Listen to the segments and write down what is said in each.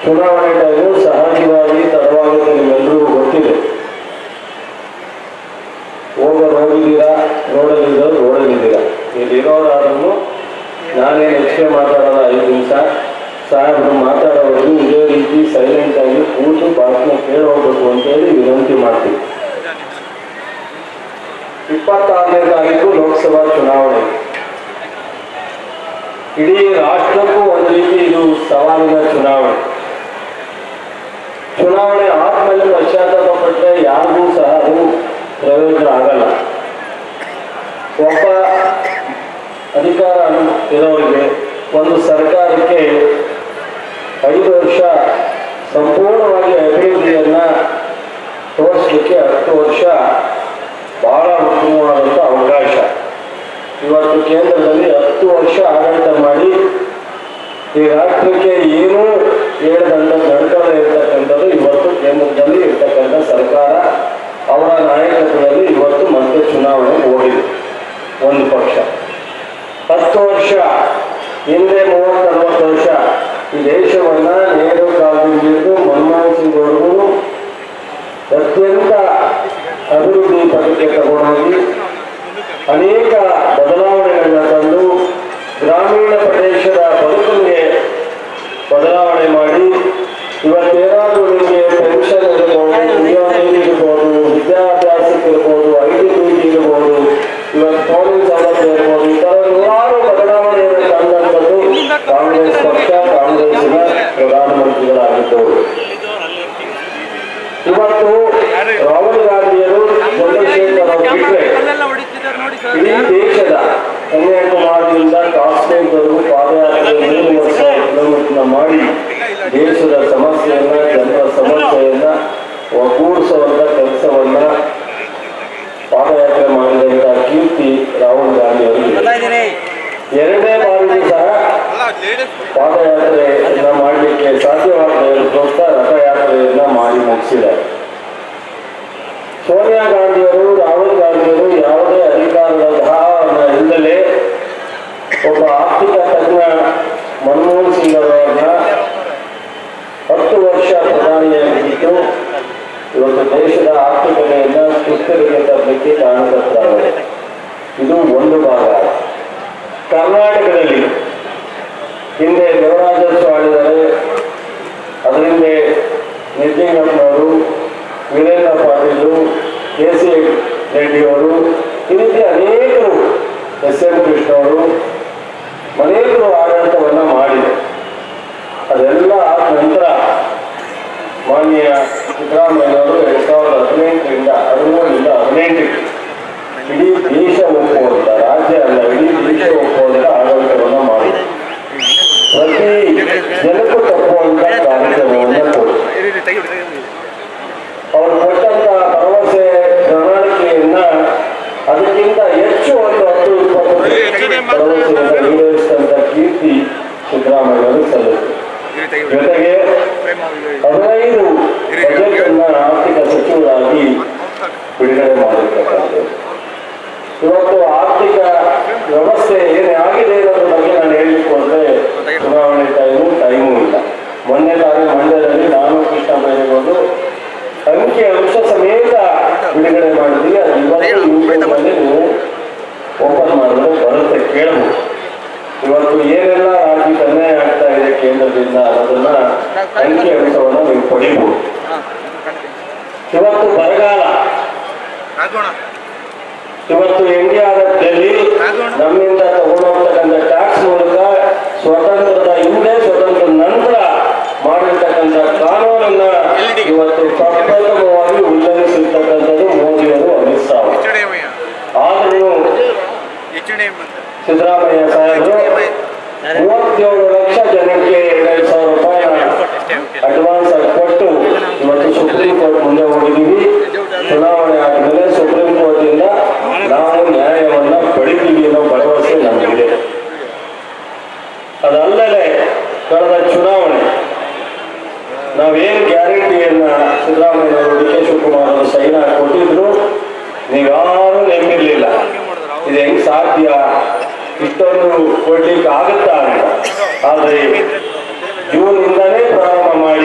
ಚುನಾವಣೆ ಟೈಮು ಸಹಜವಾಗಿ ತಡವಾಗುತ್ತೆ, ನಿಮ್ಮೆಲ್ಲರಿಗೂ ಗೊತ್ತಿದೆ. ಹೋಗಿದ್ದೀರಾ, ರೋಡಲ್ಲಿದ್ದೀರಾ. ಇಲ್ಲಿರೋರಾದ್ರೂ ನಾನೇ ಹೆಚ್ಚಿಗೆ ಮಾತಾಡೋದ 5 ನಿಮಿಷ, ಸಾಹೇಬರು ಮಾತಾಡೋವರೆಗೂ ಇದೇ ರೀತಿ ಸೈಲೆಂಟ್ ಆಗಿ ಕೂತು ಭಾಷಣ ಕೇಳೋಗ್ಬೇಕು ಅಂತೇಳಿ ವಿನಂತಿ ಮಾಡ್ತೀವಿ. 26ನೇ ತಾರೀಕು ಲೋಕಸಭಾ ಚುನಾವಣೆ. ಇಡೀ ರಾಷ್ಟ್ರಕ್ಕೂ ಒಂದು ರೀತಿ ಇದು ಸವಾಲಿನ ಚುನಾವಣೆ. ಚುನಾವಣೆ ಆದ್ಮೇಲೆ ಪಶ್ಚಾತ್ತಾಪ ಪಟ್ಟರೆ ಯಾರಿಗೂ ಸಹ ಅದು ಪ್ರಯೋಜನ ಆಗಲ್ಲ. ಒಬ್ಬ ಅಧಿಕಾರ ಇರೋರಿಗೆ, ಒಂದು ಸರ್ಕಾರಕ್ಕೆ 5 ವರ್ಷ ಸಂಪೂರ್ಣವಾಗಿ ಅಭಿವೃದ್ಧಿಯನ್ನ ತೋರಿಸಲಿಕ್ಕೆ 10 ವರ್ಷ ಬಹಳ ಉತ್ತಮವಾದಂಥ ಅವಕಾಶ. ಇವತ್ತು ಕೇಂದ್ರದಲ್ಲಿ 10 ವರ್ಷ ಆಡಳಿತ ಮಾಡಿ ಈ ರಾಷ್ಟ್ರಕ್ಕೆ ಏನೂ ಹೇಳ್ದಂತ ನಡ್ಕೊಳ್ಳೇ ಇರ್ತಕ್ಕಂಥದ್ದು ಇವತ್ತು ಕೇಂದ್ರದಲ್ಲಿ ಇರ್ತಕ್ಕಂಥ ಸರ್ಕಾರ, ಅವರ ನಾಯಕತ್ವದಲ್ಲಿ ಇವತ್ತು ಮತ್ತೆ ಚುನಾವಣೆ ಓಡಿದೆ ಒಂದು ಪಕ್ಷ. 10 ವರ್ಷ ಹಿಂದೆ 30-40 ವರ್ಷ ಈ ದೇಶವನ್ನ ನೆಹರು ಕಾಲದಿಂದ ಹಿಡಿದು ಮನಮೋಹನ್ ಸಿಂಗ್ ವರೆಗೂ ಅತ್ಯಂತ ಅಭಿವೃದ್ಧಿ ಪಥಕ್ಕೆ ತಗೊಂಡೋಗಿ ಅನೇಕ ಬದಲಾವಣೆಗಳನ್ನ ತಂದು ಗ್ರಾಮೀಣ ಪ್ರದೇಶದ ಬದುಕಿಗೆ ಬದಲಾವಣೆ ಮಾಡಿ ಇವತ್ತೇನಾದರೂ ನಿಮಗೆ ಪೆನ್ಷನ್ ಇರ್ಬೋದು, ಇರ್ಬೋದು, ವಿದ್ಯಾಭ್ಯಾಸಕ್ಕೆ ಇರ್ಬೋದು, IDBI ಇರ್ಬೋದು, ಇವತ್ತು ಫೋನಿನ ಸೌಲಭ್ಯ ಇರ್ಬೋದು, ಈ ಥರ ನೂರಾರು ಬದಲಾವಣೆಯನ್ನು ತಂದಂಥದ್ದು ಕಾಂಗ್ರೆಸ್ ಪಕ್ಷ, ಕಾಂಗ್ರೆಸ್ಸಿನ ಪ್ರಧಾನಮಂತ್ರಿಗಳಾಗಿದ್ದವರು. ಇವತ್ತು ರಾಹುಲ್ ಗಾಂಧಿಯರು ಚಂದ್ರಶೇಖರ್ ಅವರು ಬಿಟ್ಟರೆ ಇಡೀ ದೇಶದ ಕನ್ಯಾಕುಮಾರಿಯಿಂದ ಕಾಶ್ಮೀರದವರೆಗೂ ಪಾದಯಾತ್ರೆ 3 ವರ್ಷ ಕಿಲೋಮೀಟರ್ ಮಾಡಿ ದೇಶದ ಸಮಸ್ಯೆಯನ್ನ, ಜನರ ಸಮಸ್ಯೆಯನ್ನ ಒಗ್ಗೂಡಿಸುವಂತ ಕೆಲಸವನ್ನ ಪಾದಯಾತ್ರೆ ಮಾಡಿದಂತ ಕೀರ್ತಿ ರಾಹುಲ್ ಗಾಂಧಿ ಅವರಿಗೆ. 2ನೇ ಬಾರಿಯೂ ಸಹ ಪಾದಯಾತ್ರೆಯನ್ನ ಮಾಡಲಿಕ್ಕೆ ಸಾಧ್ಯವಾಗದ ರಥಯಾತ್ರೆಯನ್ನ ಮಾಡಿ ಮುಗಿಸಿದ್ದಾರೆ. ಸೋನಿಯಾ ಗಾಂಧಿಯವರು, ರಾಹುಲ್ ಗಾಂಧಿಯವರು ಯಾವುದೇ ಅಧಿಕಾರದ ಭಾವನ ಇಲ್ಲದೆ ಒಬ್ಬ ಆರ್ಥಿಕ ತಜ್ಞ ಮನಮೋಹನ್ ಸಿಂಗ್ ಅವರನ್ನ 10 ವರ್ಷ ಪ್ರಧಾನಿಯಾಗಿದ್ದು ಇವತ್ತು ದೇಶದ ಆರ್ಥಿಕತೆಯನ್ನ ಸುಸ್ಥಿರತೆ ತರಲಿಕ್ಕೆ ಕಾರಣಕರ್ತರಾಗಿದೆ. ಇದು ಒಂದು ಭಾಗ. ಕರ್ನಾಟಕದಲ್ಲಿ ಹಿಂದೆ ದೇವರಾಜಸ್ವ ಆಳಿದರೆ, ಅದರಿಂದ ನಿತಿಂಗಪ್ಪನವರು, ವೀರೇಂದ್ರ ಪಾಟೀಲು, KC ರೆಡ್ಡಿಯವರು, ಈ ರೀತಿ ಅನೇಕರು, SM ಕೃಷ್ಣವರು ಅನೇಕರು ಆಡಳಿತವನ್ನು ಮಾಡಿದೆ. ಅದೆಲ್ಲ ಆದ ನಂತರ ಮಾನ್ಯ ಸಿದ್ದರಾಮಯ್ಯವರು 2018ರಿಂದ 17ಕ್ಕೆ ಇಡೀ ದೇಶ ಒಪ್ಪುವಂತ, ರಾಜ್ಯ ಅಲ್ಲ ಇಡೀ ದೇಶ ಒಪ್ಪುವಂತ ಆಡಳಿತವನ್ನು ಮಾಡಿದೆ. ಪ್ರತಿ ಜನಕ್ಕೂ ತಪ್ಪುವಂತ ಕಾರ್ಯಕ್ರಮವನ್ನು ಕೊಡಿ. ಅವರು ಕೊಟ್ಟಂತ ಭರವಸೆ ಪ್ರಣಾಳಿಕೆಯನ್ನ ಅದಕ್ಕಿಂತ ಹೆಚ್ಚು ಒಂದು 10-20 ಭರವಸೆಯನ್ನು ಈಡೇರಿಸಿದಂತ ಕೀರ್ತಿ ಸಿದ್ದರಾಮಯ್ಯವರು ಸಲ್ಲಿಸಿದರು. ಜೊತೆಗೆ 15 ಬಜೆಟ್ ಅನ್ನ ಆರ್ಥಿಕ ಸಚಿವರಾಗಿ ಬಿಡುಗಡೆ ಮಾಡಿರ್ತಕ್ಕಂಥದ್ದು. ಇವತ್ತು ಆರ್ಥಿಕ ವ್ಯವಸ್ಥೆ ಏನೇ ಆಗಿದೆ ಅನ್ನೋದ್ರ ಬಗ್ಗೆ ನಾನು ಹೇಳಲಿಕ್ಕೆ ಹೋದ್ರೆ ಚುನಾವಣೆ ಟೈಮೂ ಇಲ್ಲ. ಮೊನ್ನೆ ತಾನೇ ಮಂಡ್ಯದಲ್ಲಿ ನಾನು ಕೃಷ್ಣ ಬೈರೇಗೌಡರು ಅಂಕಿ ಅಂಶ ಸಮೇತ ಬಿಡುಗಡೆ ಮಾಡಿದ್ವಿ. ಅದು ಇವತ್ತು ಯೂಟ್ಯೂಬ್ನಲ್ಲಿ ನೀವು ಓಪನ್ ಮಾಡಿದ್ರೆ ಬರುತ್ತೆ, ಕೇಳಬಹುದು. ಇವತ್ತು ಏನೆಲ್ಲ ರಾಜ್ಯಕ್ಕೆ ಅನ್ಯಾಯ ಆಗ್ತಾ ಇದೆ ಕೇಂದ್ರದಿಂದ ಅನ್ನೋದನ್ನ ಅಂಕಿ ಅಂಶವನ್ನು ನೀವು ಪಡಿಬಹುದು. ಇವತ್ತು ಬರಗಾಲ, ಇವತ್ತು ಇಂಡಿಯಾದಲ್ಲಿ ನಮ್ಮಿಂದ ತಗೊಂಡೋಗ್ತಕ್ಕಂಥ ಟ್ಯಾಕ್ಸ್ ಮೂಲಕ ಸ್ವತಂತ್ರದ ಹಿಂದೆ, ಸ್ವತಂತ್ರ ನಂತರ ಮಾಡಿರ್ತಕ್ಕಂಥ ಕಾನೂನನ್ನ ಇವತ್ತು ಪ್ರಪ್ರಥಮವಾಗಿ ಉಲ್ಲಂಘಿಸಿರ್ತಕ್ಕಂಥದ್ದು ಮೋದಿಯವರು, ಅಮಿತ್ ಶಾ. ಆದರೂ ಸಿದ್ದರಾಮಯ್ಯ ಸಾಹೇಬರು 37 ಲಕ್ಷ ಜನಕ್ಕೆ 2,000 ರೂಪಾಯಿ ಅಡ್ವಾನ್ಸ್ ಆಗಿ ಕೊಟ್ಟು ಇವತ್ತು ಸುಪ್ರೀಂ ಕೋರ್ಟ್ ಮುಂದೆ ಹೋಗಿದ್ದೀವಿ. ಚುನಾವಣೆ ಆದಮೇಲೆ ಸುಪ್ರೀಂ ಕೋರ್ಟ್ ಇಂದ ನಾವು ನ್ಯಾಯವನ್ನ ಪಡಿತೀವಿ ಅನ್ನೋ ಭರವಸೆ ನಮಗಿದೆ. ಅದಲ್ಲದೆ ಕಳೆದ ಚುನಾವಣೆ ನಾವೇನು ಗ್ಯಾರಂಟಿಯನ್ನ ಸಿದ್ದರಾಮಯ್ಯವರು, DK ಶಿವಕುಮಾರ್ ಅವರು ಸೈನ್ ಕೊಟ್ಟಿದ್ರು, ನೀವ್ಯಾರು ನೆನಪಿರ್ಲಿಲ್ಲ. ಇದು ಹೆಂಗ್ ಸಾಧ್ಯ, ಇಷ್ಟೊಂದು ಕೊಡ್ಲಿಕ್ಕೆ ಆಗುತ್ತಾ ಅಂತ. ಆದ್ರೆ ಜೂನ್ ಇಂದಾನೇ ಪ್ರಾರಂಭ ಮಾಡಿ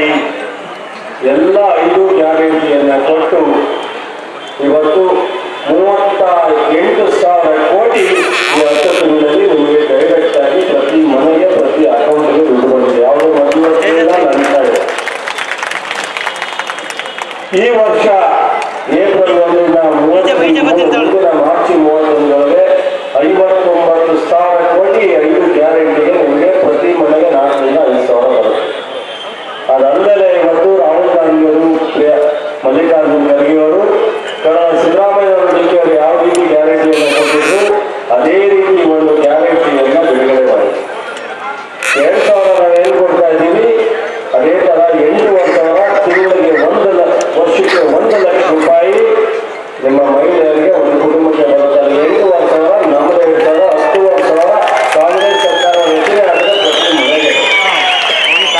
ಈ ವರ್ಷ ಏಪ್ರಿಲ್ 1ರಿಂದ 30 ಮಾರ್ಚ್ 31ರೊಳಗೆ 59,000 ಕೋಟಿ 5 ಗ್ಯಾರಂಟಿಗೆ ನಿಮಗೆ ಪ್ರತಿ ಮನೆಗೆ 4ರಿಂದ 5,000 ಬರುತ್ತೆ. ಅದಲ್ಲದೆ ಇವತ್ತು ರಾಹುಲ್ ಗಾಂಧಿಯವರು, ಮಲ್ಲಿಕಾರ್ಜುನ್ ಖರ್ಗೆ ಅವರು, ಸಿದ್ದರಾಮಯ್ಯ ಅವರು, ಡಿಕೆ ಅವರು ಯಾವ ರೀತಿ ಗ್ಯಾರಂಟಿಯನ್ನು ಕೊಟ್ಟಿದ್ರು ಅದೇ ರೀತಿ ಒಂದು ಗ್ಯಾರಂಟಿಯನ್ನು ಬಿಡುಗಡೆ ಮಾಡಿ 2,000 ನಾವೇನು ಕೊಡ್ತಾ ಇದ್ದೀವಿ ಅದೇ ತರ 8,000 ತಿಂಗಳಿಗೆ ವರ್ಷಕ್ಕೆ 1 ಲಕ್ಷ ರೂಪಾಯಿ ನಿಮ್ಮ ಮಹಿಳೆಯರಿಗೆ ಒಂದು ಕುಟುಂಬಕ್ಕೆ ಬರುತ್ತಾರೆ. 8,000 ನಮ್ಮದೇ ಇರ್ತಾರೆ. 10,000 ಕಾಂಗ್ರೆಸ್ ಸರ್ಕಾರ ರಚನೆ ಆದರೆ ಪ್ರತಿ ಮನೆಗೆ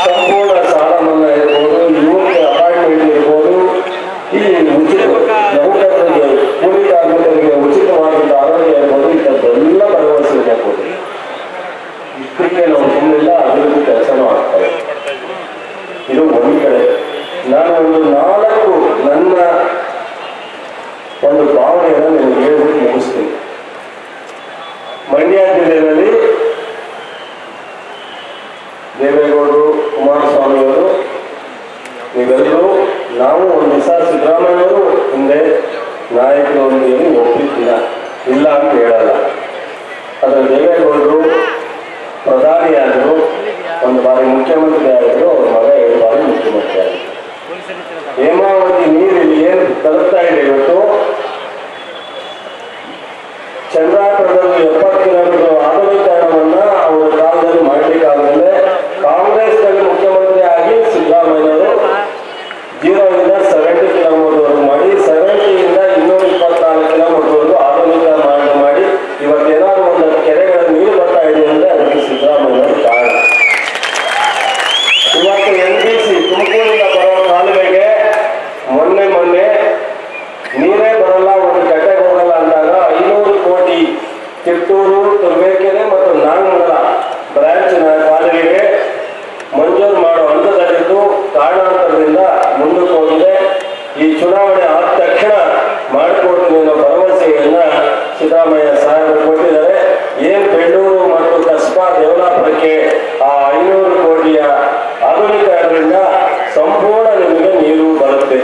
ಸಂಪೂರ್ಣ ಸಾಲ ಮನ್ನಾ ಇರ್ಬೋದು, ಯುವಕ ಅಪಾಯಿಂಟ್ಮೆಂಟ್ ಇರ್ಬೋದು, ಈ ಉಚಿತ ನೌಕರರಿಗೆ, ಕೂಲಿ ಕಾರ್ಮಿಕರಿಗೆ ಉಚಿತವಾದಂಥ ಆರೋಗ್ಯ ಇರ್ಬೋದು, ಇಂಥದ್ದೆಲ್ಲ ಭರವಸೆ ಇರ್ಬೋದು. ಇಷ್ಟಕ್ಕೆ ನಾವು ಸುಮ್ಮನಿಲ್ಲ, ಅಭಿವೃದ್ಧಿ ಕೆಲಸನೂ ಆಗ್ತದೆ. ಇದು ಒಂದು ಕಡೆ. ನಾನು ಒಂದು 4 ನನ್ನ ಒಂದು ಭಾವನೆಯನ್ನು ನಿಮಗೆ ಹೇಳ್ಬಿಟ್ಟು ಮುಗಿಸ್ತೀನಿ. ಮಂಡ್ಯ ಜಿಲ್ಲೆಯಲ್ಲಿ ದೇವೇಗೌಡರು, ಕುಮಾರಸ್ವಾಮಿ ಅವರು, ನೀವೆಲ್ಲರೂ ನಾವು ಒಂದು ದಿವಸ ಸಿದ್ದರಾಮಯ್ಯವರು ಹಿಂದೆ ನಾಯಕರೊಂದಿಗೆ ಒಪ್ಪಿದ್ದಿಲ್ಲ, ಇಲ್ಲ ಅಂತ ಹೇಳಲ್ಲ. ಆದರೆ ದೇವೇಗೌಡರು ಪ್ರಧಾನಿಯಾದರು, ಒಂದು ಬಾರಿ ಮುಖ್ಯಮಂತ್ರಿ ಆಗಿದ್ರು, ಅವ್ರ ಮಗ 7 ಬಾರಿ ಮುಖ್ಯಮಂತ್ರಿ ಆಗಿದ್ರು. ಹೇಮಾವತಿ ನೀರಲ್ಲಿ ಏನು ತಲುಪ್ತಾ ಇದೆ ಇವತ್ತು, ಚಂದ್ರಾಪುರದಲ್ಲಿ 70 ಕಿಲೋಮೀಟರ್ ಆಧುನೀಕರಣವನ್ನ ಅವರ ಕಾಲದಲ್ಲಿ ಮಾಡಲಿಕ್ಕಾಗಲೇ ಕಾಂಗ್ರೆಸ್ನಲ್ಲಿ ಮುಖ್ಯಮಂತ್ರಿ ಆಗಿ ಸಿದ್ದರಾಮಯ್ಯವರು 0 ಇಂದ 70 ಕಿಲೋಮೀಟರ್ ಮಾಡಿ 70 ಇಂದ 224 ಕಿಲೋಮೀಟರ್ ಆಧುನೀಕರಣ ಮಾಡಿ ಇವತ್ತೇನಾದ್ರು ಒಂದು ಕೆರೆಗಳ ನೀರು ಬರ್ತಾ ಇದೆ ಅಂದ್ರೆ ಅದಕ್ಕೆ ಸಿದ್ದರಾಮಯ್ಯವರು ಕಾರಣ. ಇವತ್ತು NBC ತುಮಕೂರಿಂದ ಬರೋ ಕಾಲುವೆಗೆ ಮೊನ್ನೆ ನೀರೇ ಬರಲ್ಲ, ಒಂದು ಗಂಟೆಗೆ ಹೋಗಲ್ಲ ಅಂದಾಗ 500 ಕೋಟಿ ತಿಟ್ಟೂರು, ತುರುವೇಕೆರೆ ಮತ್ತು ನಾಗಮಂಗಲ ಬ್ರಾಂಚ್ನ ಕಾಲುವೆಗೆ ಮಂಜೂರು ಮಾಡೋ ಹಂತದಲ್ಲಿದ್ದು ಕಾರಣಾಂತರದಿಂದ ಮುಂದಕ್ಕೆ ಹೋಗಿದೆ. ಈ ಚುನಾವಣೆ ಆದ ತಕ್ಷಣ ಮಾಡಿಕೊಡ್ತೀನಿ ಅನ್ನೋ ಭರವಸೆಯನ್ನ ಸಿದ್ದರಾಮಯ್ಯ ಸಾಹೇಬರು ಕೊಟ್ಟಿದ್ದಾರೆ. ಏನ್ ಬೆಳ್ಳೂರು ಮತ್ತು ಕಸ್ಬಾ ಡೆವಲಪರ್ಗೆ ಆ 500 ಕೋಟಿಯ ಆಧುನೀಕರಣದಿಂದ ಸಂಪೂರ್ಣ ನಿಮಗೆ ನೀರು ಬರುತ್ತೆ.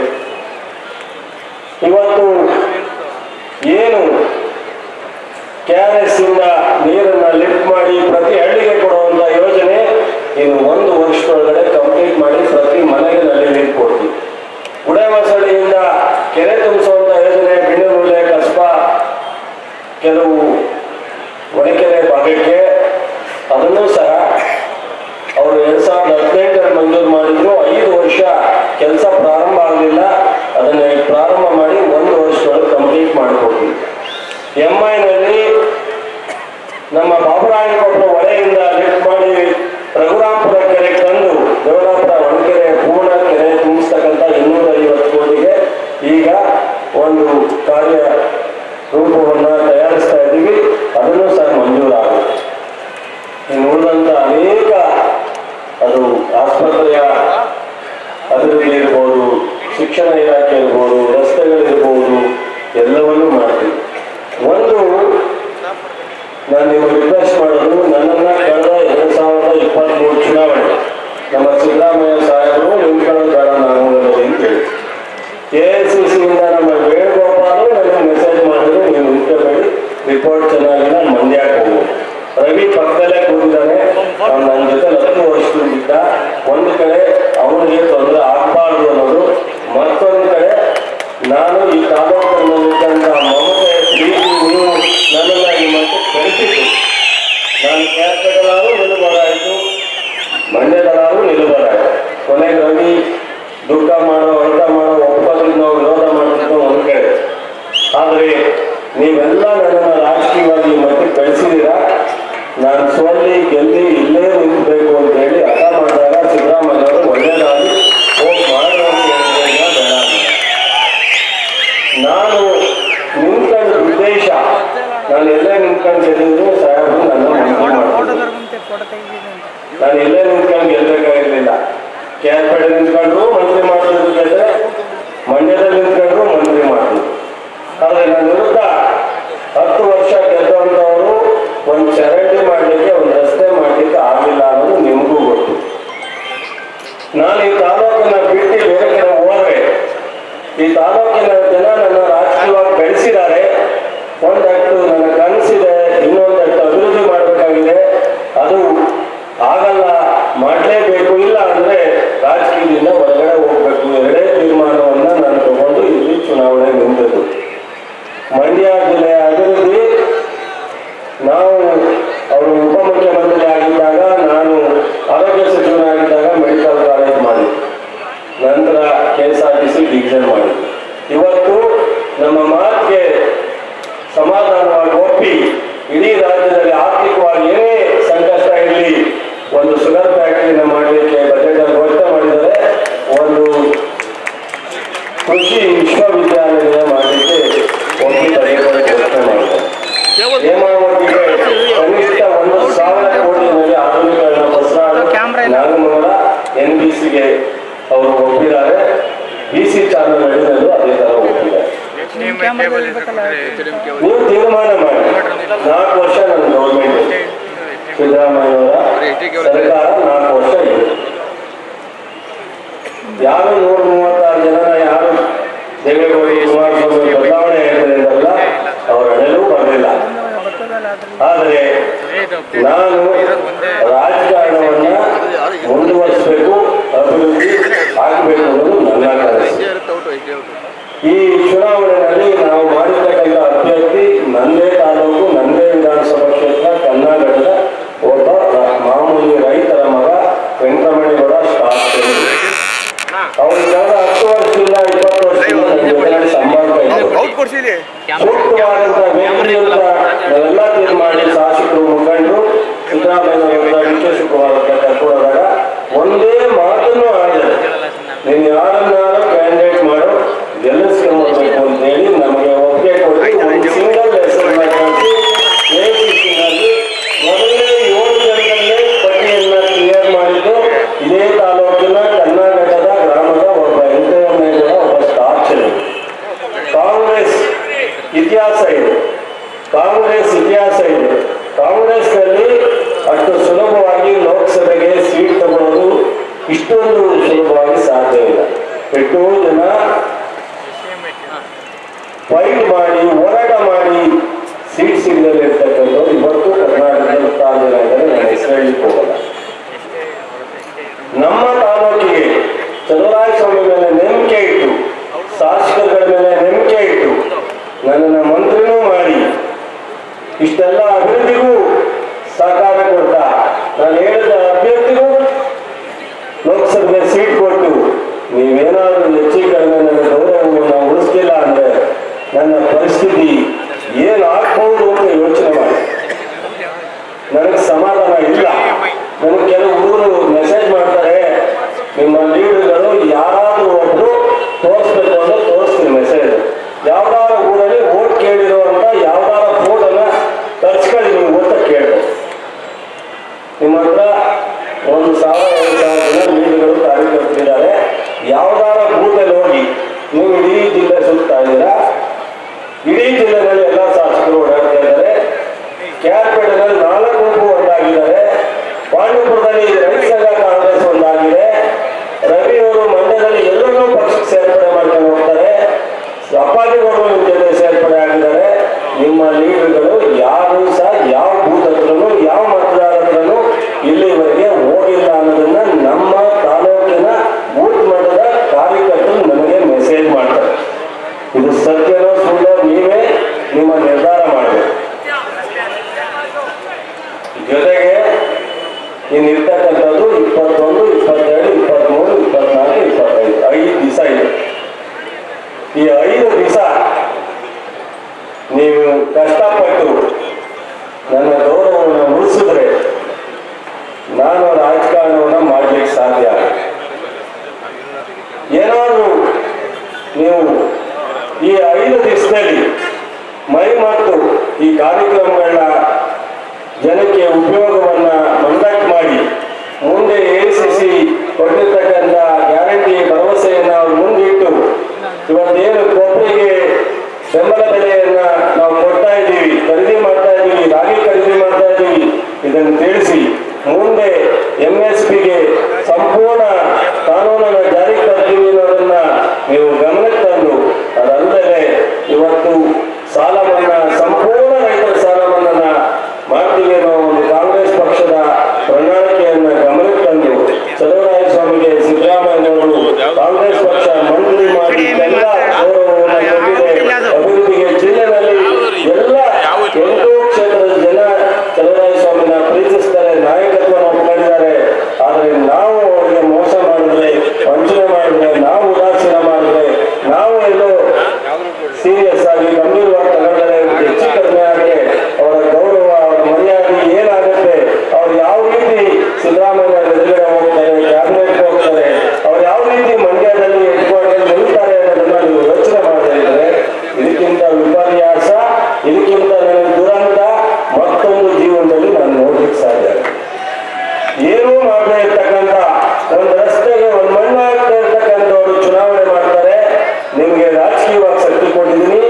ಇವತ್ತು ಏನು KRS ಇಂದ ನೀರನ್ನ ಲಿಫ್ಟ್ ಮಾಡಿ ಪ್ರತಿ ಹಳ್ಳಿಗೆ ಕೊಡುವಂತ ಯೋಜನೆ ಇನ್ನು 1 ವರ್ಷದೊಳಗಡೆ ಕಂಪ್ಲೀಟ್ ಮಾಡಿ ಪ್ರತಿ ಮನೆಗೆ ನಲ್ಲಿ ನೀರು ಕೊಡ್ತೀವಿ. ಗುಡೇಮಸಳಿಯಿಂದ ಕೆರೆ ತುಂಬಿಸುವಂತ ಯೋಜನೆ ಬಿಣ್ಣೂಲೆ, ಕಸ್ಬಾ, ಕೆಲವು ಒಣಕೆರೆ ಭಾಗಕ್ಕೆ ಅದನ್ನು ಸಹ ಅವರು 2018 ಮಂಜೂರು ಮಾಡಿದ್ರು. 5 ವರ್ಷ ಕೆಲಸ ಪ್ರಾರಂಭ ಆಗಲಿಲ್ಲ. ಅದನ್ನ ಪ್ರಾರಂಭ ಮಾಡಿ 1 ವರ್ಷದೊಳಗೆ ಕಂಪ್ಲೀಟ್ ಮಾಡಿಕೊಡ್ತೀವಿ. MIನಲ್ಲಿ ನಮ್ಮ ಬಾಬುರಾಯನಕೊಪ್ಪರ ಹೊಳೆಯಿಂದ ಲಿಫ್ಟ್ ಮಾಡಿ ರಘುರಾಂಪುರ ಕೆರೆಗೆ ತಂದು ದೇವರಾಪುರ ಒಣಕೆರೆ ಪೂರ್ಣ ಕೆರೆ ತುಂಬಿಸ್ತಕ್ಕಂಥ 250 ಕೋಟಿಗೆ ಈಗ ಒಂದು ಕಾರ್ಯ ರೂಪವನ್ನು ತಯಾರಿಸ್ತಾ ಇದ್ದೀವಿ. ಅದನ್ನು ಸಹ ಮಂಜೂರಾಗುತ್ತೆ. ಇನ್ನು ಉಳಿದಂತ ಅನೇಕ ಅದು ಆಸ್ಪತ್ರೆಯ ಅಭಿವೃದ್ಧಿ ಇರ್ಬೋದು, ಶಿಕ್ಷಣ ಇಲಾಖೆ ಇರ್ಬೋದು, ರಸ್ತೆಗಳಿರ್ಬೋದು, ಎಲ್ಲವನ್ನೂ ಮಾಡ್ತೀವಿ. ಒಂದು ನಾನು ನಿಮಗೆ ರಿಕ್ವೆಸ್ಟ್ ಮಾಡೋದು, ನನ್ನನ್ನು ಕಳೆದ 2023 ಚುನಾವಣೆ ನಮ್ಮ ಸಿದ್ದರಾಮಯ್ಯ ಸಾಹೇಬರು ನಿಂತ್ಕೊಳ್ಳೋದು ಬೇಡ ನಾನು ಅಂತ ಹೇಳಿ AICCಯಿಂದ ನಮ್ಮ ವೇಣುಗೋಪಾಲು ನನಗೆ ಮೆಸೇಜ್ ಮಾಡಿದ್ರು, ನೀವು ನಿಂತ್ಕೋಬೇಡಿ, ರಿಪೋರ್ಟ್ ಚೆನ್ನಾಗಿಲ್ಲ, ಮಂಡ್ಯಕ್ಕೆ ಹೋಗು. ರವಿ ಪಕ್ಕದಲ್ಲೇ ಕೂತಿದ್ದಾನೆ, ಅವ್ನು ನನ್ನ ಜೊತೆ 10 ವರ್ಷದಿಂದ. ಒಂದು ಕಡೆ ಅವನಿಗೆ ತೊಂದರೆ ಆಗಬಾರ್ದು ಅನ್ನೋದು, ಮತ್ತೊಂದು ಕಡೆ ನಾನು ಈ ತಾಲೂಕಿನಲ್ಲಿದ್ದಂಥ ಮಮತೆ, ಪ್ರೀತಿ, ನೀವು ನನ್ನನ್ನು ಈ ಮತ್ತೆ ಬೆಳೆಸಿದ್ದು. ನಾನು ಕ್ಯಾರ್ಪೇಟೆಲಾರು ನಿಲುಬಾರಾಯಿತು, ಮಂಡ್ಯದಲ್ಲಾರು ನಿಲುಬಾರಾಯಿತು. ಕೊನೆಗೆ ರವಿ ದುಃಖ ಮಾಡೋ, ಹೊರಟ ಮಾಡೋ, ಒಪ್ಪೋದ್ರಿಂದ ನಾವು ವಿರೋಧ ಮಾಡ್ತಿದ್ದೋ ಒಂದು ಕಡೆ. ಆದರೆ ನೀವೆಲ್ಲ ನನ್ನನ್ನು ರಾಜಕೀಯವಾಗಿ ಮತ್ತೆ ಬೆಳೆಸಿದ್ದೀರಾ. ನಾನು ಸೋಲಿ ಗೆಲ್ಲಿ ಇಲ್ಲೇ ನಿಂತಬೇಕು ಅಂತ ಹೇಳಿ ಹಠ ಮಾಡಿದಾಗ ಸಿದ್ದರಾಮಯ್ಯವರು ಒಳ್ಳೆಯದಾಗಿ ಹೋಗಿ ಮಾಡೋದು ಬೇಡ. ನಾನು ನಿಂತ್ಕೊಂಡ ಉದ್ದೇಶ, ನಾನು ಎಲ್ಲೇ ನಿಂತ್ಕೊಂಡು ಗೆದ್ದಿದ್ರು ಸಾಹೇಬರು ನನ್ನ ನಾನು ಎಲ್ಲೇ ನಿಂತ್ಕೊಂಡು ಗೆಲ್ಲಬೇಕಾಗಿರ್ಲಿಲ್ಲ. KRಪೇಟೆ ನಿಂತ್ಕೊಂಡ್ರು ಮಂತ್ರಿ ಮಾಡ್ತಿದ್ರು, ಗೆದ್ರೆ ಮಂಡ್ಯದಲ್ಲಿ ನಿಂತ್ಕೊಂಡ್ರು ಮಂತ್ರಿ ಮಾಡ್ತಿದ್ರು. ಆದರೆ ನನ್ನ ವಿರುದ್ಧ 10 ವರ್ಷ ಗೆದ್ದವಂಥವರು ಒಂದು ಚರಂಡಿ ಮಾಡಲಿಕ್ಕೆ, ಒಂದು ರಸ್ತೆ ಮಾಡಲಿಕ್ಕೆ ಆಗಲಿಲ್ಲ ಅನ್ನೋದು ನಿಮಗೂ ಗೊತ್ತು. ನಾನು ಈ ತಾಲೂಕನ್ನ ಬಿಟ್ಟು ಬೇರೆ ಕಡೆ ಹೋದ್ರೆ ತಾಲೂಕಿನ ಜನ ನನ್ನ ರಾಜಕೀಯವಾಗಿ ಬೆಳೆಸಿದ್ದಾರೆ. ಒಂದಷ್ಟು ನನ್ನ ಕನಸಿದೆ, ಇನ್ನೊಂದಷ್ಟು ಅಭಿವೃದ್ಧಿ ಮಾಡಬೇಕಾಗಿದೆ. ಅದು ಆಗಲ್ಲ, ಮಾಡಲೇಬೇಕು. ಇಲ್ಲ ಅಂದ್ರೆ ರಾಜಕೀಯದಿಂದ ಹೊರಗಡೆ ಹೋಗ್ಬೇಕು. ಎರಡೇ ತೀರ್ಮಾನವನ್ನ ನಾನು ತಗೊಂಡು ಇಲ್ಲಿ ಚುನಾವಣೆ ನಿಂತದ್ದು. ಮಂಡ್ಯ ಜಿಲ್ಲೆಯ ಅಭಿವೃದ್ಧಿ, ನಾವು ಅವರು ಉಪಮುಖ್ಯಮಂತ್ರಿ ಆಗಿದ್ದಾಗ, ನಾನು ಆರೋಗ್ಯ ಸಚಿವನಾಗಿದ್ದಾಗ ಮೆಡಿಕಲ್ ಕಾಲೇಜ್ ಮಾಡಿದ್ದೆ, ನಂತರ KSRTC ಡಿವಿಷನ್ ಮಾಡಿದ್ದೆ. ಇವತ್ತು ನಮ್ಮ ಮಾತಿಗೆ ಸಮಾಧಾನವಾಗಿ ಒಪ್ಪಿ ಇಡೀ ರಾಜ್ಯದಲ್ಲಿ ಆರ್ಥಿಕವಾಗಿ ಏನೇ ಸಂಕಷ್ಟ ಇರಲಿ, ಒಂದು ಶುಗರ್ ಫ್ಯಾಕ್ಟರಿನ ಮಾಡಲಿಕ್ಕೆ ಬಜೆಟ್ ಅಲ್ಲಿ ಘೋಷಣೆ ಮಾಡಿದರೆ, ಒಂದು ಕೃಷಿ ವಿಶ್ವವಿದ್ಯಾಲಯ ಮಾಡಲಿಕ್ಕೆ ಒಪ್ಪಿ ಬಜೆಟ್ ಘೋಷಣೆ ಮಾಡಿದ್ದಾರೆ. ಹೇಮಾವತಿಗೆ ಕನಿಷ್ಠ 1,000 ಕೋಟಿಯಲ್ಲಿ ಆಧುನೀಕರಣ ಬಸರಾಳು ನಾಗಮಂಗಲ NBCಗೆ ಅವರು ಒಪ್ಪಿದ್ದಾರೆ. BC ಚಾನಲ್ ನಡೆಸಲು ಅದೇ ತರ ಒಪ್ಪಿದ್ದಾರೆ. ನೀವು ತೀರ್ಮಾನ ಮಾಡಿ. 4 ವರ್ಷ ನನ್ನ ಗೌರ್ಮೆಂಟ್, ಸಿದ್ದರಾಮಯ್ಯವರ ಸರ್ಕಾರ 4 ವರ್ಷ ಇದೆ. ಯಾರು 136 ಜನ ಯಾರು ದೇವೇಗೌಡ ಕುಮಾರಸ್ವಾಮಿ ಬದಲಾವಣೆ ಹೇಳಿದ್ರಲ್ಲ, ಅವರ ಅಣೆಲೂ ಬರಲಿಲ್ಲ. ಆದರೆ ನಾನು ರಾಜಕಾರಣವನ್ನ ಮುಂದುವರಿಸಬೇಕು, ಅಭಿವೃದ್ಧಿ ಆಗಬೇಕು ಅನ್ನೋದು ನನ್ನ ಕನಸು. ಈ ಚುನಾವಣೆಯಲ್ಲಿ ನಾವು ಮಾಡಿರ್ತಕ್ಕಂಥ ಅಭ್ಯರ್ಥಿ ನಂದೇ ತಾಲೂಕು, ನಂದೇ ವಿಧಾನಸಭಾ ಕ್ಷೇತ್ರ, ಕರ್ನಾಟಕದ ಒಬ್ಬ ಮಾಮೂಲಿ ರೈತರ ಮಗ ವೆಂಕಟರಮಣೇಗೌಡ ಸ್ಟಾರ್. ಅವರು ಕಳೆದ 10 ವರ್ಷದಿಂದ 20 ವರ್ಷದಿಂದ ಸಂಬಂಧ ಇದೆ. ಸೂಕ್ತವಾದಂತಹ ವ್ಯಕ್ತಿ ಅಂತ ನಾವೆಲ್ಲ ತೀರ್ಮಾನ ಮಾಡಿ ಶಾಸಕರು, ಮುಖಂಡರು, ಸಿದ್ದರಾಮಯ್ಯ DK ಶಿವಕುಮಾರ್ ಅಂತ ಕರ್ಕೊಂಡಾಗ ಒಂದೇ ಮಾತನ್ನು ಆಡಿದ್ದಾರೆ, ನೀನು ಯಾರನ್ನಾರು ಕ್ಯಾಂಡಿಡೇಟ್ ಮಾಡು, ಗೆಲ್ಲಿಸ್ಕೊಂಡ್ಬರ್ಬೇಕು ಅಂತ ಹೇಳಿ ನಮಗೆ ಒಪ್ಪಿಗೆ ಕೊಟ್ಟು ಒಂದು ಸಿಂಗಲ್ ಹೆಸರನ್ನ ಕಳಿಸಿ ACCನಲ್ಲಿ ಮೊದಲನೇ 7 ಜನರಲ್ಲೇ ಪಟ್ಟಿಯನ್ನ ಕ್ಲಿಯರ್ ಮಾಡಿದ್ದು ಇದೇ ತಾಲೂಕಿನ ಕರ್ನಾಟಕದ ಗ್ರಾಮದ ಒಬ್ಬ ವೆಂಕಟರಮಣೇಗೌಡ, ಒಬ್ಬ ಸ್ಟಾರ್ ಚೆಲುವು. ಕಾಂಗ್ರೆಸ್ ಇತಿಹಾಸ ಇದೆ, ಕಾಂಗ್ರೆಸ್ನಲ್ಲಿ ಅಷ್ಟು ಸುಲಭವಾಗಿ ಲೋಕಸಭೆಗೆ ಸೀಟ್ ತಗೊಳ್ಳೋದು ಇಷ್ಟೊಂದು ಸುಲಭವಾಗಿ ಸಾಧ್ಯ ಇಲ್ಲ. ಎಷ್ಟೋ ಜನ ಫೈಟ್ ಮಾಡಿ, ಹೋರಾಟ ಮಾಡಿ ಸೀಟ್ ಸಿಗದಲ್ಲಿ ಇರ್ತಕ್ಕಂಥವ್ರು ಇವತ್ತು ಕರ್ನಾಟಕದಲ್ಲಿ ಸಾಧ್ಯ ಇದ್ದಾರೆ. ನಾನು ಹೆಸರಳ್ಳಿಕ್ಕೆ ಹೋಗಲ್ಲ. ನಮ್ಮ ತಾಲೂಕಿಗೆ ಚಲುವರಾಯಸ್ವಾಮಿ ಮೇಲೆ ನಂಬಿಕೆ ಇಟ್ಟು, ಶಾಸಕರುಗಳ ಮೇಲೆ ನಂಬಿಕೆ ಇಟ್ಟು ನನ್ನನ್ನು ಮಂತ್ರಿನೂ ಮಾಡಿ ಇಷ್ಟೆಲ್ಲ ಅಭಿವೃದ್ಧಿಗೂ ಸಹಕಾರ ಕೊಟ್ಟ, ನಾನು ಹೇಳಿದ ಅಭ್ಯರ್ಥಿಗೂ ಲೋಕಸಭೆ ಸೀಟ್ ಕೊಟ್ಟು ನೀವೇನಾದ್ರೂ ಹೆಚ್ಚಿಗೆ ಕಡಿಮೆ ನನ್ನ ಗೌರವವನ್ನು ಉಳಿಸ್ಲಿಲ್ಲ ಅಂದ್ರೆ ನನ್ನ ಪರಿಸ್ಥಿತಿ ಏನಾಗ್ಬಹುದು ಅಂತ ಯೋಚನೆ ಮಾಡಿ. ನನಗೆ ಸಮಾಧಾನ ಇಲ್ಲ. ನನಗೆ ಕೆಲವು ಹುಡುಗರು ಮೆಸೇಜ್ ಮಾಡ್ತಾರೆ, ನಿಮ್ಮ ಲೀಡರ್ಗಳು ಯಾರಾದ್ರೂ ಒಂದು ರಸ್ತೆಗೆ ಒಂದು ಮಣ್ಣು ಹಾಕ್ತಾ ಇರ್ತಕ್ಕಂಥವ್ರು ಚುನಾವಣೆ ಮಾಡ್ತಾರೆ. ನಿಮ್ಗೆ ರಾಜಕೀಯವಾಗಿ ಶಕ್ತಿ ಕೊಟ್ಟಿದ್ದೀನಿ,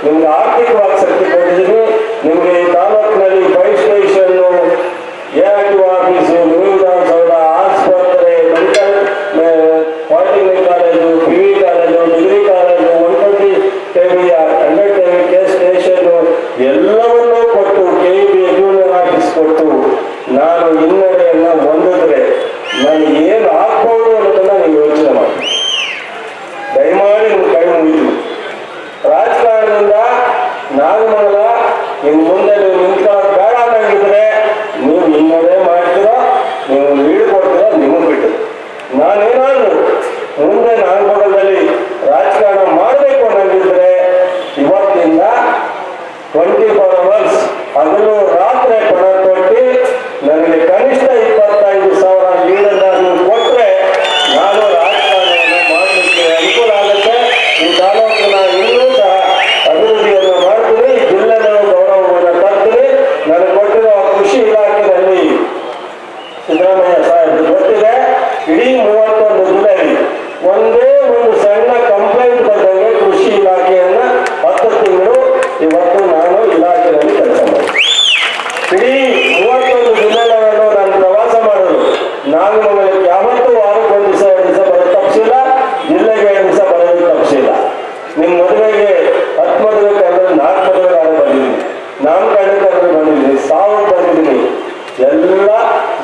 ನಿಮ್ಗೆ ಆರ್ಥಿಕವಾಗಿ ಶಕ್ತಿ ಕೊಟ್ಟಿದ್ದೀನಿ, ನಿಮ್ಗೆ ಈ ತಾಲೂಕಿನಲ್ಲಿ fire station, ARTO office, Vidhana Soudha, ಆಸ್ಪತ್ರೆ, medical, polytechnic college, PV college, degree college, 120 KV 100 KV ಕೇಸ್ ಸ್ಟೇಷನ್ ಎಲ್ಲವನ್ನೂ ಕೊಟ್ಟು KEB ಜೂನಿಯರ್ ಆಫೀಸ್ ಕೊಟ್ಟು ನಾನು ಹಿನ್ನಡೆಯನ್ನ ಹೊಂದಿದ್ರೆ ನಾನು ಏನು ಆಗ್ಬಹುದು ಅನ್ನೋದನ್ನ ನೀವು ಯೋಚನೆ ಮಾಡಿ. ದಯಮಾಡಿ ನಿಮ್ಮ ಕೈ ಮುಗಿದು ರಾಜಕಾರಣದಿಂದ ನಾಗಮಂಗಲ ಇನ್ನು ಮುಂದೆ ನೀವು ನಿಂತ್ಕೊಳ್ಳೋದು ಬೇಡ ಅನ್ನಂಗಿದ್ರೆ ನೀವು ಹಿನ್ನಡೆ ಮಾಡ್ತೀರೋ, ನೀವು ಲೀಡ್ ಕೊಡ್ತೀರೋ ನಿಮಗೆ ಬಿಟ್ಟು. ನಾನೇನಾದ್ರು ಮುಂದೆ ನಾಗಮಂಗಲದಲ್ಲಿ ರಾಜಕಾರಣ ಮಾಡಬೇಕು ಅನ್ನಂಗಿದ್ರೆ ಇವತ್ತಿಂದ 24 hours ಹಗಲು ರಾತ್ರಿ ಪಣ ಕೊಟ್ಟು ನನಗೆ ಕನಿಷ್ಠ 25,000 ಲೀಡನ್ನ ನೀವು ಕೊಟ್ಟರೆ ನಾನು ರಾಜಕಾರಣವನ್ನು ಮಾಡಲಿಕ್ಕೆ ಅನುಕೂಲ ಆಗುತ್ತೆ. ಈ ತಾಲೂಕಿನ ಇನ್ನೂ ಸಹ ಅಭಿವೃದ್ಧಿಯನ್ನು ಮಾಡ್ತೀನಿ, ಜಿಲ್ಲೆಯ ಗೌರವವನ್ನು ತರ್ತೀನಿ. ನನಗೆ ಕೊಟ್ಟಿರೋ ಕೃಷಿ ಇಲಾಖೆಯಲ್ಲಿ ಸಿದ್ದರಾಮಯ್ಯ ಸಾಹೇಬರು ಗೊತ್ತಿದೆ, ಇಡೀ 31 ಜಿಲ್ಲೆಯಲ್ಲಿ ಒಂದೇ ಒಂದು ಸಣ್ಣ ಕಂಪ್ಲೇಂಟ್ ಬಂದಂಗೆ ಕೃಷಿ ಇಲಾಖೆಯನ್ನ 10 ತಿಂಗಳು ಇವತ್ತು ನಾನು ಇಲಾಖೆಯಲ್ಲಿ ಕೆಲಸ ಮಾಡ್ತೀನಿ. ಇಡೀ 31 ಜಿಲ್ಲೆಗಳನ್ನು ನಾನು ಪ್ರವಾಸ ಮಾಡೋದು. ನಾಗಮಂಗಲಕ್ಕೆ ಯಾವತ್ತೂ ವಾರಕ್ಕೆ 1 ದಿವಸ 2 ದಿವಸ ಬರೋದು ತಪ್ಪಿಸಿಲ್ಲ, ಜಿಲ್ಲೆಗೆ 2 ದಿವಸ ಬರೋದು ತಪ್ಪಿಸಿಲ್ಲ. ನಿಮ್ಮ ಮದುವೆಗೆ 10 ಮದುವೆಗೆ ಅಂದ್ರೆ 4 ಮದುವೆಗೆ ಬಂದಿದ್ದೀನಿ, ನಾಮಕರಣಕ್ಕೆ ಬಂದಿದ್ದೀನಿ, ಸಾವಿರ ಬಂದಿದ್ದೀನಿ. ಎಲ್ಲ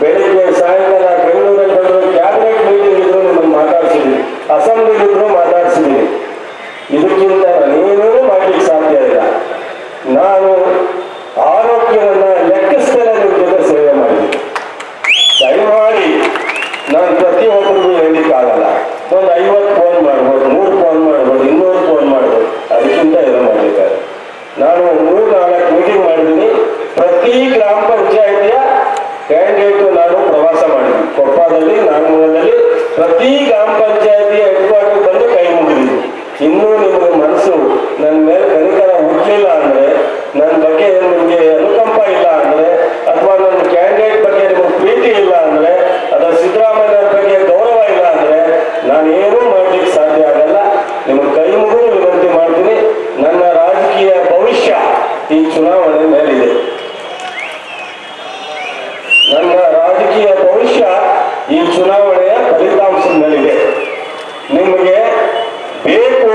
ಬೆಳಿಗ್ಗೆ ಸಾಯಂಕಾಲ ಬೆಂಗಳೂರಲ್ಲಿ ಬಂದರು, ಕ್ಯಾಬಿನೆಟ್ ಮೀಟಿಂಗ್ ಇದ್ರು ನಿಮ್ಮನ್ನು ಮಾತಾಡ್ಸಿದ್ದೀನಿ, ಅಸೆಂಬ್ಲಿ ಇದ್ರು ಮಾತಾಡ್ಸಿದ್ದೀನಿ. ಇದಕ್ಕಿಂತ ನಾನೇನೂ ಮಾಡ್ಲಿಕ್ಕೆ ಸಾಧ್ಯ ಇಲ್ಲ. ನಾನು ಆರೋಗ್ಯವನ್ನ ಲೆಕ್ಕಿಸ್ತೇನೆ, ನಿಮ್ಮ ಜೊತೆ ಸೇವೆ ಮಾಡಿದ್ದೀನಿ. ದಯಮಾಡಿ ನಾನು ಪ್ರತಿಯೊಬ್ಬರಿಗೂ ಹೇಳಲಿಕ್ಕಾಗಲ್ಲ. ಒಂದು 50 ಫೋನ್ ಮಾಡ್ಬೋದು, 100 ಫೋನ್ ಮಾಡ್ಬೋದು, 200 ಫೋನ್ ಮಾಡ್ಬೋದು, ಅದಕ್ಕಿಂತ ಏನೋ ಮಾಡಬೇಕಾದ್ರೆ ನಾನು 3-4 ಮೀಟಿಂಗ್ ಮಾಡಿದ್ದೀನಿ. ಪ್ರತಿ ಗ್ರಾಮ ಪಂಚಾಯಿತಿಯ ಕ್ಯಾಂಡಿಡೇಟು ನಾನು ಪ್ರವಾಸ ಮಾಡಿದ್ದೀನಿ. ಕೊಪ್ಪದಲ್ಲಿ, ನಾಗಮಂಗಲದಲ್ಲಿ ಪ್ರತಿ ಗ್ರಾಮ ಪಂಚಾಯಿತಿಯ ಹೆಡ್ ಕ್ವಾರ್ಟರ್ ಬಂದು ಕೈ ಮುಗಿದಿದ್ದೀನಿ. ಇನ್ನೂ ನಿಮಗೆ ಮನಸ್ಸು ನನ್ನ ಮೇಲೆ ಕನಿಕರ ಹುಟ್ಟಲಿಲ್ಲ ಅಂದರೆ, ನನ್ನ ಬಗ್ಗೆ ನಿಮಗೆ ಅನುಕಂಪ ಇಲ್ಲ ಅಂದರೆ, ಅಥವಾ ನನ್ನ ಕ್ಯಾಂಡಿಡೇಟ್ ಬಗ್ಗೆ ನಿಮಗೆ ಪ್ರೀತಿ ಇಲ್ಲ ಅಂದರೆ, ಅಥವಾ ಸಿದ್ದರಾಮಯ್ಯವ್ರ ಬಗ್ಗೆ ಗೌರವ ಇಲ್ಲ ಅಂದರೆ ನಾನೇನೂ ಮಾಡ್ಲಿಕ್ಕೆ ಸಾಧ್ಯ ಆಗಲ್ಲ. ನಿಮಗೆ ಕೈ ಮುಗಿದು ವಿನಂತಿ ಮಾಡ್ತೀನಿ, ನನ್ನ ರಾಜಕೀಯ ಭವಿಷ್ಯ ಈ ಚುನಾವಣೆ ಮೇಲಿದೆ. ನನ್ನ ರಾಜಕೀಯ ಭವಿಷ್ಯ ಈ ಚುನಾವಣೆಯ ಫಲಿತಾಂಶದ ಮೇಲಿದೆ. ನಿಮಗೆ ಬೇಕು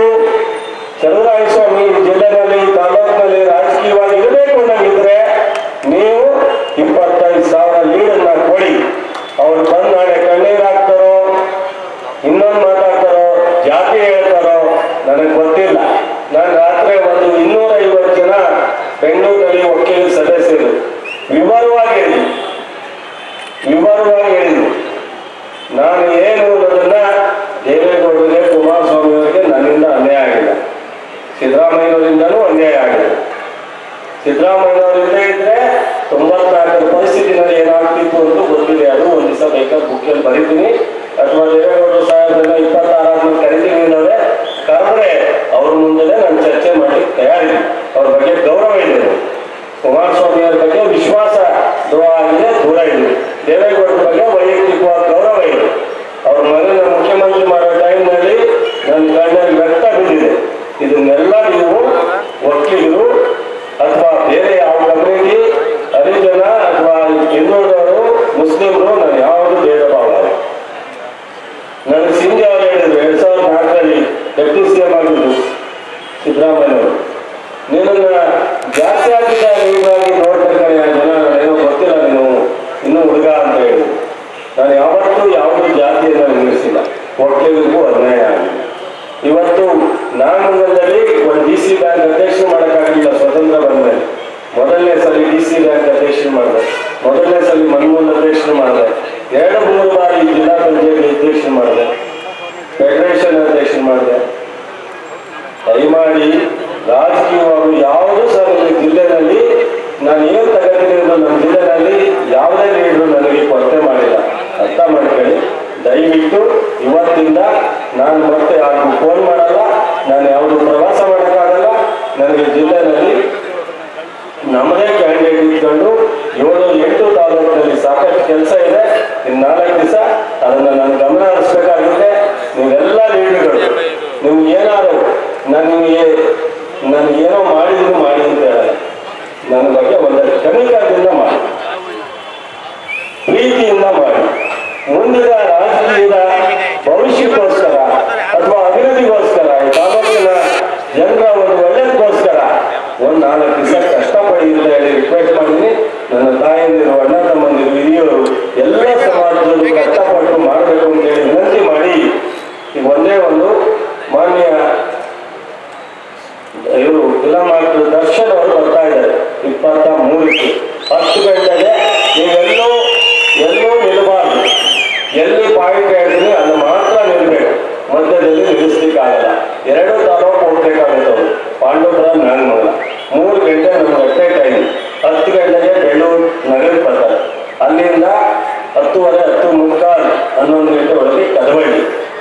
ಚಲುವರಾಯಸ್ವಾಮಿ ಜಿಲ್ಲೆಯಲ್ಲಿ, ತಾಲೂಕಿನಲ್ಲಿ ರಾಜಕೀಯವಾಗಿ ಇರಬೇಕು ಅನ್ನಂಗಿದ್ರೆ ನೀವು 25,000 ಲೀಡನ್ನ ಕೊಡಿ. ಅವ್ರು ಬಂದು ನಾಳೆ ಕಣ್ಣೀರು ಹಾಕ್ತಾರೋ, ಇನ್ನೊಂದು ಮಾತಾಡ್ತಾರೋ, ಜಾತಿ ಹೇಳ್ತಾರೋ ನನಗೆ ಗೊತ್ತಿಲ್ಲ. ನಾನು ರಾತ್ರಿ ಒಂದು 250 ಜನ ಬೆಂಗಳೂರಲ್ಲಿ ವಕೀಲ ಸದಸ್ಯರು ವಿವರವಾಗಿ ಹೇಳಿದ್ರು. ನಾನು ಏನು ಅನ್ನೋದನ್ನ ದೇವೇಗೌಡರಿಗೆ, ಕುಮಾರಸ್ವಾಮಿ ಅವರಿಗೆ ನನ್ನಿಂದ ಅನ್ಯಾಯ ಆಗಿಲ್ಲ, ಸಿದ್ದರಾಮಯ್ಯನವರಿಂದನೂ ಅನ್ಯಾಯ ಆಗಿದೆ. ಸಿದ್ದರಾಮಯ್ಯನವರಿಂದ ಇದ್ರೆ 94 ಪರಿಸ್ಥಿತಿನಲ್ಲಿ ಏನಾಗ್ತಿತ್ತು ಅಂತ ಗೊತ್ತಿದೆ. ಅದು ಒಂದು ದಿವಸ ಬೇಕಾದ್ರೆ ಬುಕ್ಕಲ್ಲಿ ಬರೀತೀನಿ, ಅಥವಾ ದೇವೇಗೌಡ ಸಾಹೇಬ್ರನ್ನ 26 ಕರಿತೀನಿ ಅನ್ನೋದೇ ಕರೆದ್ರೆ ಅವ್ರ ಮುಂದೆ ನಾನು ಚರ್ಚೆ ಮಾಡ್ಲಿಕ್ಕೆ ತಯಾರಿದ್ದೀನಿ. ಅವ್ರ ಬಗ್ಗೆ ಗೌರವ ಇದೆ. ಕುಮಾರಸ್ವಾಮಿ ಅವ್ರ ಬಗ್ಗೆ ವಿಶ್ವಾಸ ದ್ರೋಹ ಆಗಿದೆ, ದೂರ ಇದೆ. ದೇವೇಗೌಡರ ಬಗ್ಗೆ ವೈಯಕ್ತಿಕವಾಗಿ ಗೌರವ ಇದೆ. ಅವ್ರ ಮಗನ ಮುಖ್ಯಮಂತ್ರಿ ಮಾಡೋ ಟೈಮ್ನಲ್ಲಿ ನನ್ನ ಕಣ್ಣಲ್ಲಿ ವ್ಯಕ್ತ ಬಿದ್ದಿದೆ. ಇದನ್ನೆಲ್ಲ ನೀವು ವಕೀಲರು ಅಥವಾ ಬೇರೆ ಯಾವ ಕಮ್ಯುನಿಟಿ, ಹರಿಜನ ಅಥವಾ ಹಿಂದುಳಿದವರು, ಮುಸ್ಲಿಮರು, ನಾನು ಯಾವುದು ಭೇದ ಭಾವ ಇಲ್ಲ. ನನಗೆ ಸಿಂಧೆ ಅವರು ಹೇಳಿದ್ರು 2004ರಲ್ಲಿ ಡೆಪ್ಟಿ CM ಆಗಿದ್ದು ಸಿದ್ದರಾಮಯ್ಯವರು, ನೀನನ್ನ ಜಾತ್ಯಾತೀತ ನೀವಾಗಿ ನೋಡ್ಬೇಕಾದ್ರೆ ಜನ ಏನೋ ಗೊತ್ತಿಲ್ಲ, ನೀನು ಇನ್ನೂ ಹುಡುಗ ಅಂತ ಹೇಳಿದ್ರು. ನಾನು ಯಾವತ್ತೂ ಯಾವುದೇ ಜಾತಿಯನ್ನು ನಿಲ್ಲಿಸಿಲ್ಲ, ಒಕ್ಕಲಿಗರಿಗೂ ಅನ್ಯಾಯ ಆಗಿದೆ. ಇವತ್ತು ನಾಗಮಂಗಲದಲ್ಲಿ ಒಂದು DC ಬ್ಯಾಂಕ್ ಅಧ್ಯಕ್ಷರು ಮಾಡೋಕ್ಕಾಗಲಿಲ್ಲ. ಸ್ವತಂತ್ರ ಬಂದ್ಮೇಲೆ ಮೊದಲನೇ ಸಲ DC ಬ್ಯಾಂಕ್ ಅಧ್ಯಕ್ಷರು ಮಾಡಿದೆ, ಮೊದಲನೇ ಸಲ ಮನ್ಮೂಲ ಅಧ್ಯಕ್ಷರು ಮಾಡಿದೆ, 2-3 ಬಾರಿ ಜಿಲ್ಲಾ ಪಂಚಾಯತ್ ಅಧ್ಯಕ್ಷರು ಮಾಡಿದೆ, ಫೆಡರೇಷನ್ ಅಧ್ಯಕ್ಷರು ಮಾಡಿದೆ. ದಯಮಾಡಿ ರಾಜಕೀಯವಾಗಿ ಯಾವುದೂ ಸಹ ಜಿಲ್ಲೆಯಲ್ಲಿ ನಾನು ಏನು ತಗೋತೀನಿ ನಮ್ಮ ಜಿಲ್ಲೆಯಲ್ಲಿ ಯಾವುದೇ ಲೀಡರು ನನಗೆ ಕೊರತೆ ಮಾಡಿಲ್ಲ. ಅರ್ಥ ಮಾಡ್ಕೊಳ್ಳಿ ದಯವಿಟ್ಟು. ಇವತ್ತಿಂದ ನಾನು ಮತ್ತೆ ಯಾರಿಗೂ ಫೋನ್ ಮಾಡಲ್ಲ, ನಾನು ಯಾವುದು ಪ್ರವಾಸ ಮಾಡೋಕ್ಕಾಗಲ್ಲ. ನನಗೆ ಜಿಲ್ಲೆಯಲ್ಲಿ ನಮ್ಮದೇ ಕ್ಯಾಂಡಿಡೇಟ್ ಇಟ್ಕೊಂಡು 7-8 ತಾಲೂಕಿನಲ್ಲಿ ಸಾಕಷ್ಟು ಕೆಲಸ ಇದೆ. ಇನ್ನು 4 ದಿವಸ ಅದನ್ನು ನಾನು ಗಮನ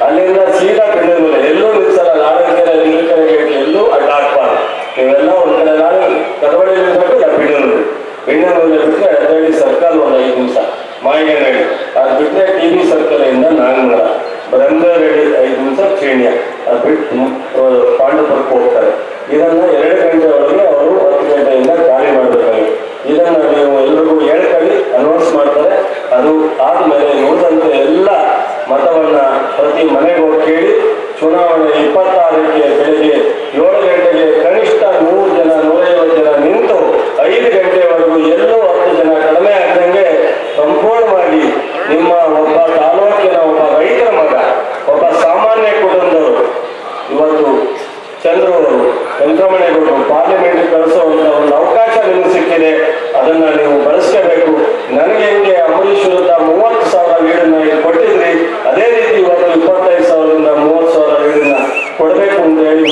ಅಲ್ಲಿಂದ ಸೀದಾ ಬೆಂಗಳೂರು ಎಲ್ಲೂ ನಿಲ್ಸಲ್ಲ. ನಾಡಕೆರೆ ನೀಲಕೆರೆ ಗೇಟ್ ಎಲ್ಲೂ ಅಡ್ಡಾಡ್ಬಾರ್ದು. ನೀವೆಲ್ಲ ಒಂದ್ ಕಡೆ ನಾಳೆ ಕರಾವಳಿ ನಿಲ್ಬೇಕು, ಇಲ್ಲ ಬೆಂಗಳೂರಲ್ಲಿ ಬಿಟ್ಟರೆ ಎಡಹಳ್ಳಿ ಸರ್ಕಲ್ ಒಂದು 5 ನಿಮಿಷ, ಮಾಯಿಗನಹಳ್ಳಿ ಅದು ಬಿಟ್ಟರೆ TV ಸರ್ಕಲ್ ಇಂದ ನಾಗಮರ, ಬ್ರಹ್ಮರೆಡ್ಡಿ 5 ನಿಮಿಷ, ಚೇಣಿಯ ಅದು ಬಿಟ್ಟು ಪಾಂಡವಪುರಕ್ಕೆ ಹೋಗ್ತಾರೆ. ಇದನ್ನ 2 ಗಂಟೆ ಒಳಗೆ ಅವರು 10 ಗಂಟೆಯಿಂದ ಖಾಲಿ ಮಾಡಬೇಕಾಗಿ. ಇದನ್ನ ನೀವು ಎಲ್ರಿಗೂ ಹೇಳ್ಕೊಳ್ಳಿ, ಅನೌನ್ಸ್ ಮಾಡ್ತಾರೆ. ಅದು ಆದ್ಮೇಲೆ ಉಳಿದಂತೆ ಎಲ್ಲ ಮತವನ್ನ ಪ್ರತಿ ಮನೆಗೆ ಹೋಗಿ ಕೇಳಿ. ಚುನಾವಣೆ 26ಕ್ಕೆ ಬೆಳಿಗ್ಗೆ 7 ಗಂಟೆಗೆ ಕನಿಷ್ಠ 100 ಜನ 150 ಜನ ನಿಂತು 5 ಗಂಟೆವರೆಗೂ ಎಲ್ಲೂ 10 ಜನ ಕಡಿಮೆ ಆಗದಂಗೆ ಸಂಪೂರ್ಣವಾಗಿ ನಿಮ್ಮ ಒಬ್ಬ ತಾಲೂಕಿನ ಒಬ್ಬ ರೈತರ ಮಗ, ಒಬ್ಬ ಸಾಮಾನ್ಯ ಕುಟುಂಬದವರು, ಇವತ್ತು ಚಂದ್ರು ಅವರು ವೆಂಕಟರಮಣೇಗೌಡರು ಪಾರ್ಲಿಮೆಂಟ್ಗೆ ಕಳಿಸುವಂತ ಒಂದು ಅವಕಾಶ ನಿಮಗೆ ಸಿಕ್ಕಿದೆ. ಅದನ್ನ ನೀವು ಬಳಸ್ಕೋಬೇಕು. ನನಗೆ ಹೆಂಗೆ ಅಂಬರೀಷ್ ವಿರುದ್ಧ 30,000 ಲೀಡನ್ನ ಕೊಟ್ಟಿದ್ರಿ, ಅದೇ ರೀತಿ ಇವತ್ತು 25,000ರಿಂದ 30,000 ಲೀಡನ್ನ ಕೊಡಬೇಕು ಅಂತ ಹೇಳಿ